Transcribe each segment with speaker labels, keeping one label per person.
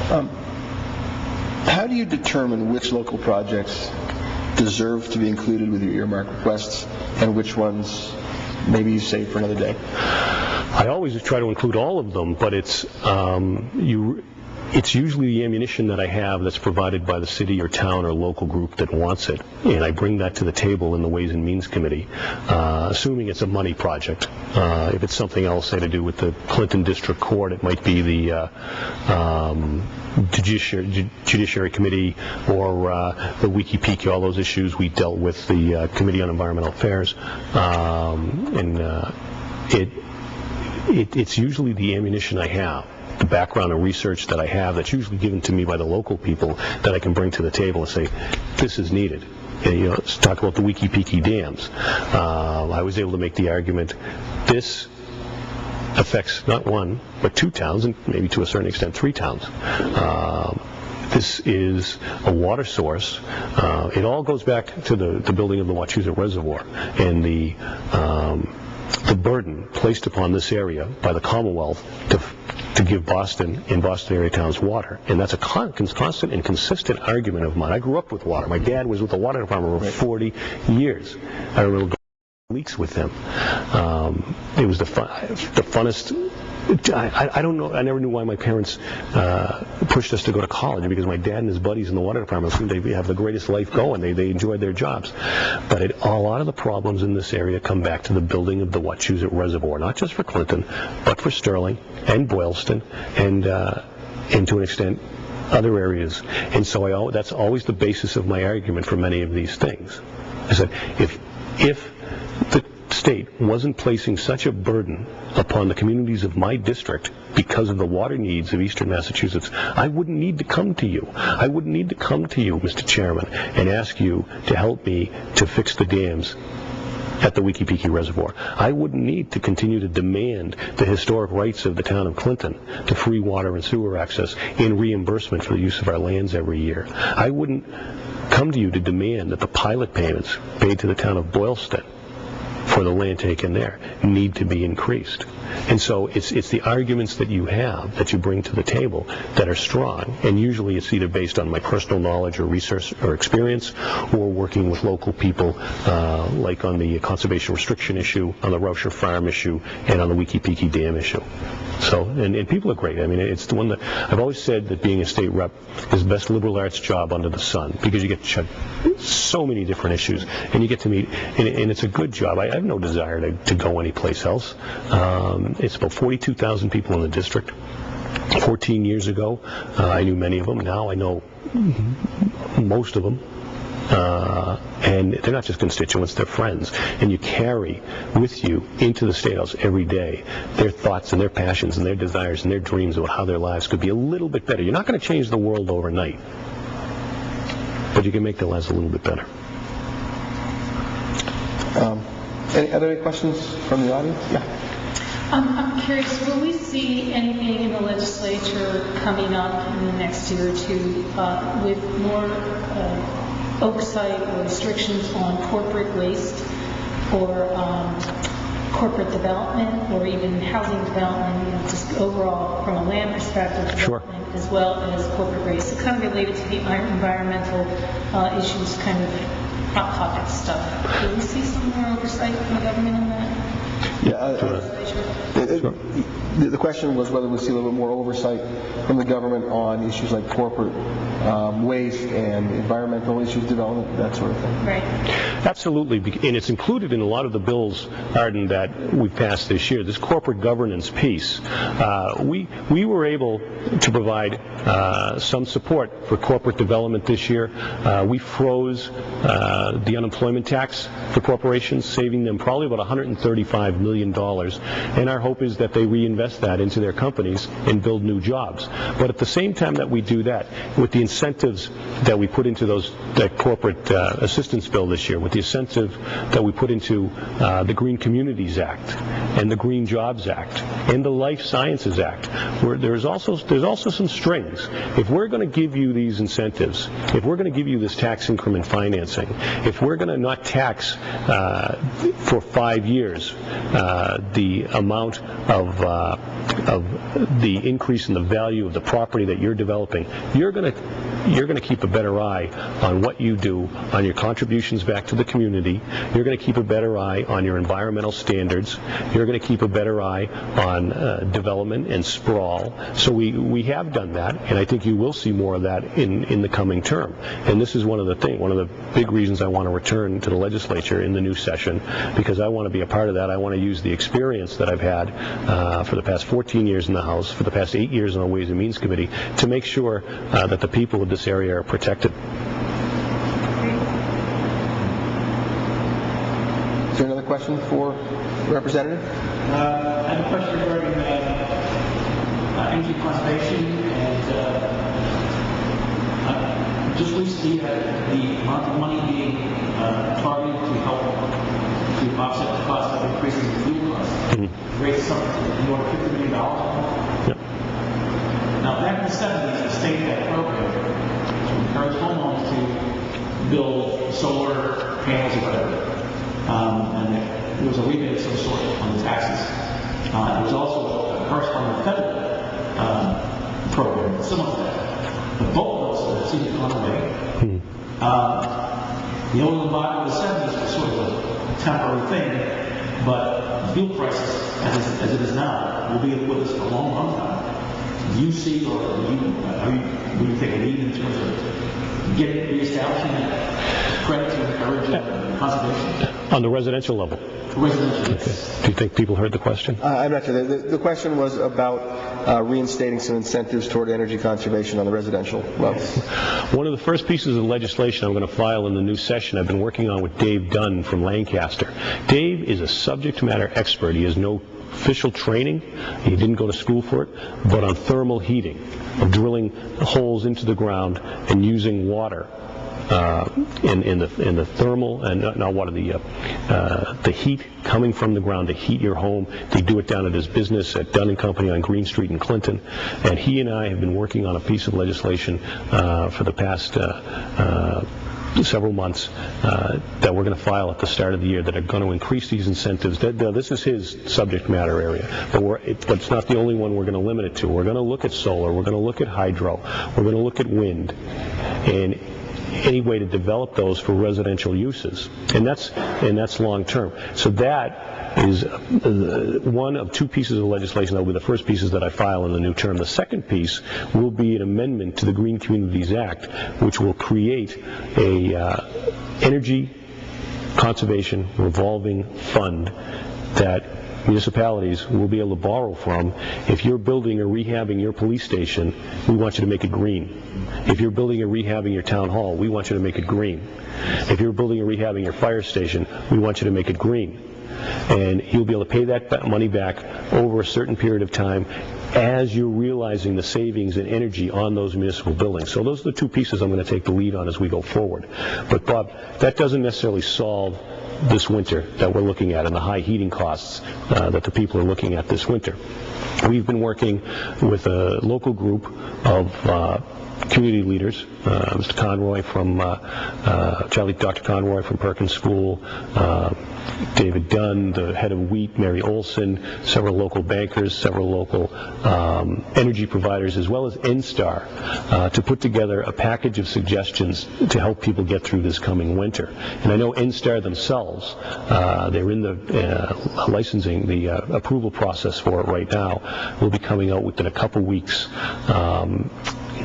Speaker 1: How do you determine which local projects deserve to be included with your earmark requests and which ones maybe you save for another day?
Speaker 2: I always try to include all of them, but it's usually the ammunition that I have that's provided by the city or town or local group that wants it, and I bring that to the table in the Ways and Means Committee, assuming it's a money project. If it's something else, say to do with the Clinton District Court, it might be the Judiciary Committee or the Wiki-Piki, all those issues we dealt with the Committee on Environmental Affairs, it's usually the ammunition I have, the background and research that I have that's usually given to me by the local people that I can bring to the table and say, this is needed. And, let's talk about the Wiki-Piki dams. I was able to make the argument, this affects not one, but 2 towns, and maybe to a certain extent 3 towns. This is a water source. It all goes back to the building of the Wachusett Reservoir and the burden placed upon this area by the Commonwealth to give Boston and Boston area towns water. And that's a constant and consistent argument of mine. I grew up with water. My dad was with the water department for 40 years. I remember leaks with him. It was the funnest. I don't know. I never knew why my parents pushed us to go to college, because my dad and his buddies in the water department seemed to have the greatest life going. They enjoyed their jobs. But a lot of the problems in this area come back to the building of the Wachusett Reservoir, not just for Clinton, but for Sterling and Boylston and to an extent other areas. And so that's always the basis of my argument for many of these things. I said, if the state wasn't placing such a burden upon the communities of my district because of the water needs of eastern Massachusetts, I wouldn't need to come to you. I wouldn't need to come to you, Mr. Chairman, and ask you to help me to fix the dams at the Wiki-Piki Reservoir. I wouldn't need to continue to demand the historic rights of the town of Clinton to free water and sewer access in reimbursement for the use of our lands every year. I wouldn't come to you to demand that the pilot payments paid to the town of Boylston for the land taken there need to be increased. And so it's the arguments that you have, that you bring to the table, that are strong, and usually it's either based on my personal knowledge or research or experience, or working with local people, like on the conservation restriction issue, on the Rauscher Farm issue, and on the Wiki-Piki Dam issue. So, and people are great. I mean, it's the one that I've always said that being a state rep is the best liberal arts job under the sun, because you get to check so many different issues, and you get to meet, and it's a good job. I have no desire to go anyplace else. It's about 42,000 people in the district. 14 years ago, I knew many of them. Now I know most of them. And they're not just constituents, they're friends. And you carry with you into the State House every day their thoughts and their passions and their desires and their dreams about how their lives could be a little bit better. You're not going to change the world overnight, but you can make their lives a little bit better.
Speaker 1: Are there any questions from the audience? Yeah.
Speaker 3: I'm curious, will we see anything in the legislature coming up in the next year or two with more oversight or restrictions on corporate waste or corporate development or even housing development, just overall from a land perspective,
Speaker 2: sure,
Speaker 3: as well as corporate waste? So kind of related to the environmental issues, kind of hot topic stuff. Will we see some more oversight from the government on that?
Speaker 1: Yeah, the question was whether we'll see a little bit more oversight from the government on issues like corporate waste and environmental issues, development, that sort of thing.
Speaker 3: Right.
Speaker 2: Absolutely, and it's included in a lot of the bills, Arden, that we've passed this year. This corporate governance piece, we were able to provide some support for corporate development this year. We froze the unemployment tax for corporations, saving them probably about $135 million. And our hope is that they reinvest that into their companies and build new jobs. But at the same time that we do that, with the incentives that we put into that corporate assistance bill this year, with the incentive that we put into the Green Communities Act and the Green Jobs Act and the Life Sciences Act, where there's also some strings. If we're going to give you these incentives, if we're going to give you this tax increment financing, if we're going to not tax for 5 years the amount of the increase in the value of the property that you're developing, you're going to keep a better eye on what you do, on your contributions back to the community. You're going to keep a better eye on your environmental standards. You're going to keep a better eye on development and sprawl. So we have done that, and I think you will see more of that in the coming term. And this is one of the big reasons I want to return to the legislature in the new session, because I want to be a part of that. I want to use the experience that I've had for the past 14 years in the House, for the past 8 years on the Ways and Means Committee, to make sure that the people of this area are protected.
Speaker 1: Is there another question for the representative?
Speaker 4: I have a question regarding energy conservation, and just recently the amount of money being targeted to help to offset the cost of increasing the fuel costs raised something in the order of $50 million.
Speaker 2: Yep.
Speaker 4: Now, back in the 70s, the state had a program to encourage homeowners to build solar panels or whatever. And there was a rebate of some sort on the taxes. There was also a corresponding federal program similar to that. But both of those seem to have gone away. The oil embargo of the 70s was sort of a temporary thing, but fuel prices, as it is now, will be with us for a long, long time. Do you see, or will you take a lead in terms of reestablishing that credit to encourage conservation?
Speaker 2: On the residential level?
Speaker 4: Residential, yes.
Speaker 2: Okay. Do you think people heard the question?
Speaker 1: I'm not sure. The question was about reinstating some incentives toward energy conservation on the residential level.
Speaker 2: One of the first pieces of legislation I'm going to file in the new session I've been working on with Dave Dunn from Lancaster. Dave is a subject matter expert. He has no official training. He didn't go to school for it, but on thermal heating, of drilling holes into the ground and using water in the thermal and not water, the heat coming from the ground to heat your home. They do it down at his business at Dunn & Company on Green Street in Clinton. And he and I have been working on a piece of legislation for the past several months that we're going to file at the start of the year that are going to increase these incentives. This is his subject matter area, but it's not the only one we're going to limit it to. We're going to look at solar, we're going to look at hydro, we're going to look at wind, and any way to develop those for residential uses, and that's long term. So that is one of two pieces of legislation that will be the first pieces that I file in the new term. The second piece will be an amendment to the Green Communities Act, which will create a energy conservation revolving fund that municipalities will be able to borrow from. If you're building or rehabbing your police station, we want you to make it green. If you're building or rehabbing your town hall, we want you to make it green. If you're building or rehabbing your fire station, we want you to make it green. And you'll be able to pay that money back over a certain period of time as you're realizing the savings in energy on those municipal buildings. So those are the two pieces I'm going to take the lead on as we go forward. But Bob, that doesn't necessarily solve this winter that we're looking at and the high heating costs that the people are looking at this winter. We've been working with a local group of community leaders, Mr. Conroy from Dr. Conroy from Perkins School, David Dunn, the head of Wheat, Mary Olson, several local bankers, several local energy providers, as well as NSTAR, to put together a package of suggestions to help people get through this coming winter. And I know NSTAR themselves, they're in the licensing, the approval process for it right now. We'll be coming out within a couple weeks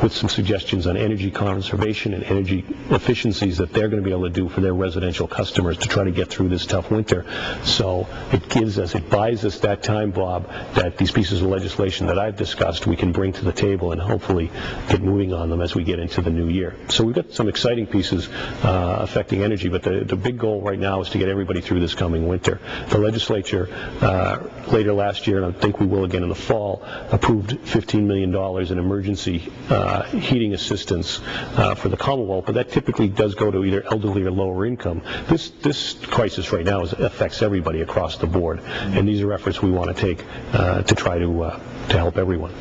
Speaker 2: with some suggestions on energy conservation and energy efficiencies that they're going to be able to do for their residential customers to try to get through this tough winter. So it buys us that time, Bob, that these pieces of legislation that I've discussed we can bring to the table and hopefully get moving on them as we get into the new year. So we've got some exciting pieces affecting energy, but the big goal right now is to get everybody through this coming winter. The legislature later last year, and I think we will again in the fall, approved $15 million in emergency heating assistance for the Commonwealth, but that typically does go to either elderly or lower income. This crisis right now affects everybody across the board, and these are efforts we want to take to try to help everyone.